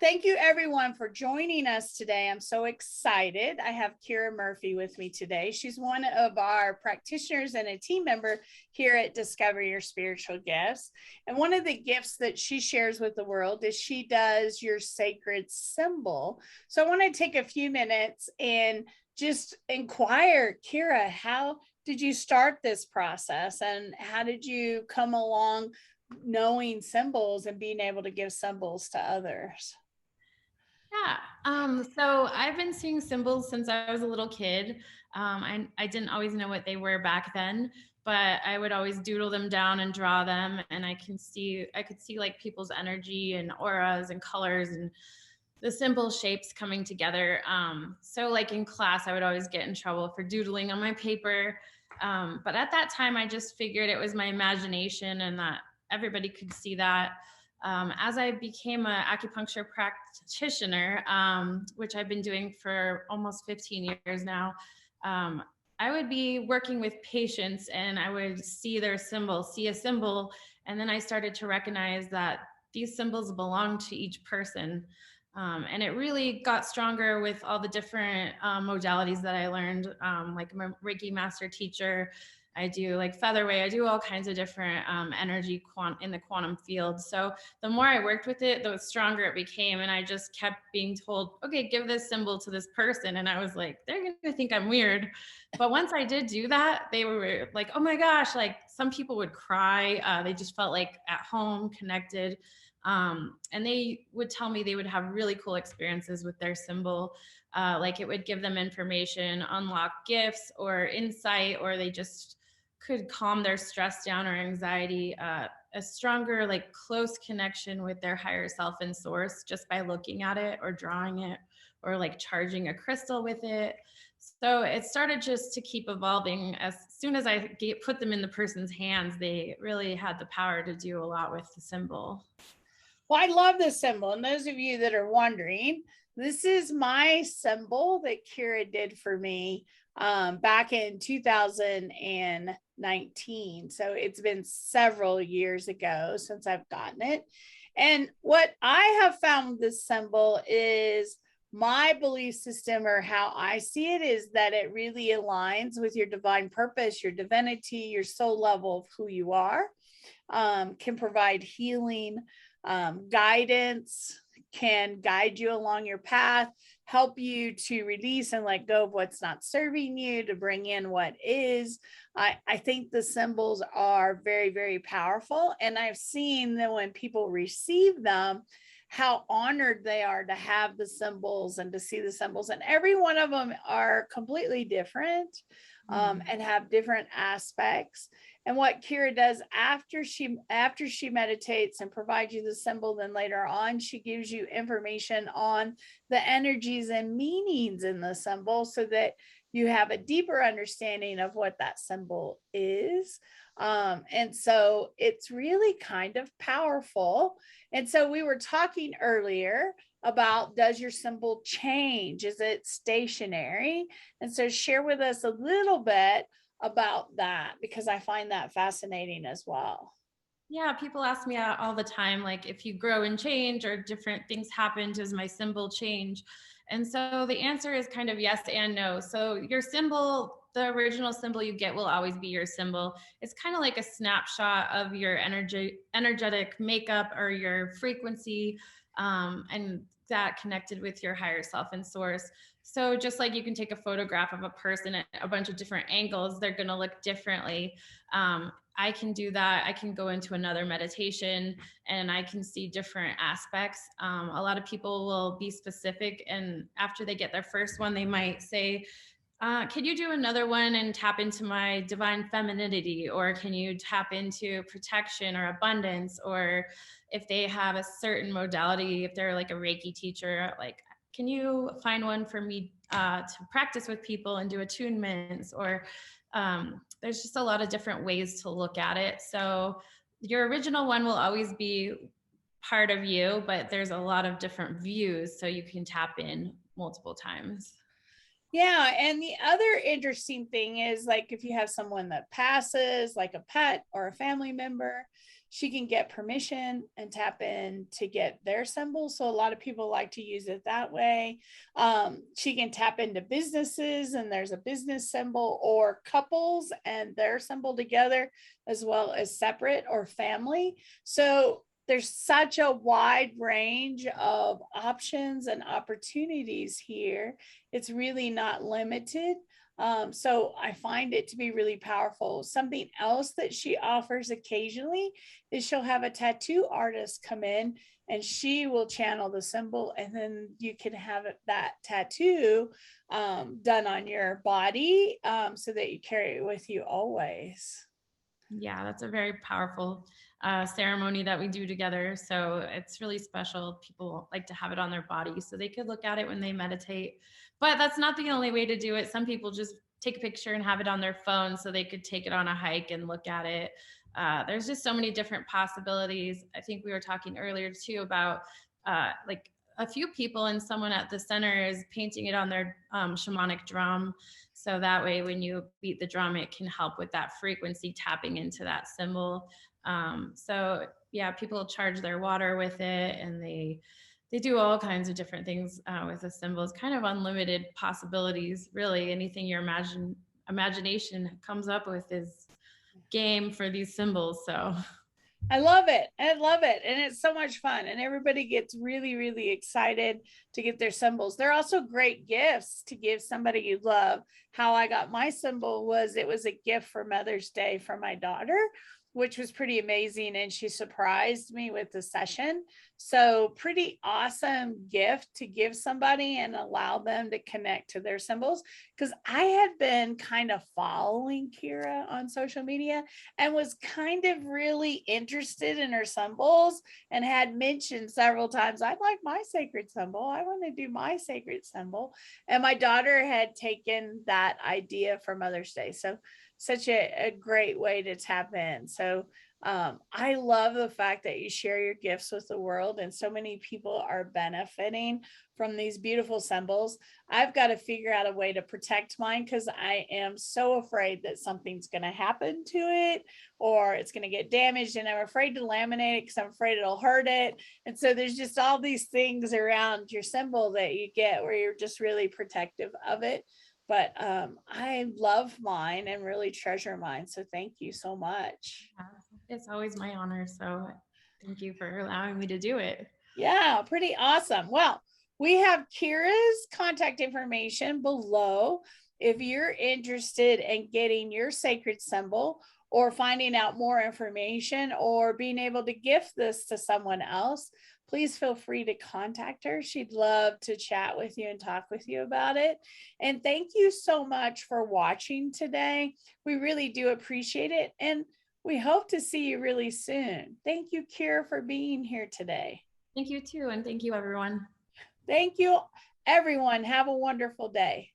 Thank you everyone for joining us today. I'm so excited. I have Kira Murphy with me today. She's one of our practitioners and a team member here at Discover Your Spiritual Gifts. And one of the gifts that she shares with the world is she does your sacred symbol. So I want to take a few minutes and just inquire, Kira, how did you start this process and how did you come along knowing symbols and being able to give symbols to others? Yeah. So I've been seeing symbols since I was a little kid. I didn't always know what they were back then, but I would always doodle them down and draw them. And I could see like people's energy and auras and colors and the simple shapes coming together. So like in class, I would always get in trouble for doodling on my paper. But at that time, I just figured it was my imagination and that everybody could see that. As I became an acupuncture practitioner, which I've been doing for almost 15 years now, I would be working with patients and I would see their symbol, see a symbol, and then I started to recognize that these symbols belong to each person. And it really got stronger with all the different modalities that I learned, like my Reiki master teacher. I do like featherweight. I do all kinds of different energy in the quantum field. So the more I worked with it, the stronger it became. And I just kept being told, okay, give this symbol to this person. And I was like, they're going to think I'm weird. But once I did do that, they were like, oh my gosh, like some people would cry. They just felt like at home, connected. And they would tell me they would have really cool experiences with their symbol. Like it would give them information, unlock gifts or insight, or they just could calm their stress down or anxiety, a stronger, like close connection with their higher self and source just by looking at it or drawing it or like charging a crystal with it. So it started just to keep evolving. As soon as I put them in the person's hands, they really had the power to do a lot with the symbol. Well, I love this symbol. And those of you that are wondering, this is my symbol that Kira did for me back in 2019. So it's been several years ago since I've gotten it. And what I have found with this symbol is my belief system, or how I see it, is that it really aligns with your divine purpose, your divinity, your soul level of who you are, can provide healing, guidance, can guide you along your path, help you to release and let go of what's not serving you, to bring in what is. I think the symbols are very, very powerful. And I've seen that when people receive them, how honored they are to have the symbols and to see the symbols. And every one of them are completely different, and have different aspects. And what Kira does after she meditates and provides you the symbol, then later on she gives you information on the energies and meanings in the symbol so that you have a deeper understanding of what that symbol is. And so it's really kind of powerful. And so we were talking earlier about, does your symbol change? Is it stationary? And so share with us a little bit about that, because I find that fascinating as well. Yeah, people ask me all the time, like if you grow and change or different things happen, does my symbol change? And so the answer is kind of yes and no. So your symbol, the original symbol you get will always be your symbol. It's kind of like a snapshot of your energetic makeup or your frequency, and that connected with your higher self and source. So just like you can take a photograph of a person at a bunch of different angles, they're going to look differently. I can do that. I can go into another meditation and I can see different aspects. A lot of people will be specific, and after they get their first one, they might say, can you do another one and tap into my divine femininity? Or can you tap into protection or abundance? Or if they have a certain modality, if they're like a Reiki teacher, like, can you find one for me to practice with people and do attunements? Or there's just a lot of different ways to look at it. So your original one will always be part of you, but there's a lot of different views, so you can tap in multiple times. Yeah. And the other interesting thing is like if you have someone that passes, like a pet or a family member, she can get permission and tap in to get their symbol. So a lot of people like to use it that way. She can tap into businesses and there's a business symbol, or couples and their symbol together, as well as separate or family. So there's such a wide range of options and opportunities here. It's really not limited. So I find it to be really powerful. Something else that she offers occasionally is she'll have a tattoo artist come in and she will channel the symbol, and then you can have that tattoo done on your body so that you carry it with you always. Yeah, that's a very powerful ceremony that we do together. So it's really special. People like to have it on their body so they could look at it when they meditate. But that's not the only way to do it. Some people just take a picture and have it on their phone so they could take it on a hike and look at it. There's just so many different possibilities. I think we were talking earlier too about like a few people, and someone at the center is painting it on their shamanic drum. So that way, when you beat the drum, it can help with that frequency tapping into that symbol. So yeah, people charge their water with it, and they do all kinds of different things with the symbols. Kind of unlimited possibilities, really. Anything your imagination comes up with is game for these symbols. So I love it. I love it. And it's so much fun. And everybody gets really, really excited to get their symbols. They're also great gifts to give somebody you love. How I got my symbol was it was a gift for Mother's Day for my daughter, which was pretty amazing. And she surprised me with the session. So, pretty awesome gift to give somebody and allow them to connect to their symbols. Because I had been kind of following Kira on social media and was kind of really interested in her symbols and had mentioned several times, I'd like my sacred symbol. I want to do my sacred symbol. And my daughter had taken that idea for Mother's Day. So, such a great way to tap in. So, I love the fact that you share your gifts with the world, and so many people are benefiting from these beautiful symbols. I've got to figure out a way to protect mine because I am so afraid that something's going to happen to it or it's going to get damaged. And I'm afraid to laminate it because I'm afraid it'll hurt it. And so there's just all these things around your symbol that you get where you're just really protective of it. But I love mine and really treasure mine. So thank you so much. it's always my honor. So thank you for allowing me to do it. Yeah, pretty awesome. Well, we have Kira's contact information below. If you're interested in getting your sacred symbol or finding out more information or being able to gift this to someone else, please feel free to contact her. She'd love to chat with you and talk with you about it. And thank you so much for watching today. We really do appreciate it. And we hope to see you really soon. Thank you, Kira, for being here today. Thank you too. And thank you, everyone. Thank you, everyone. Have a wonderful day.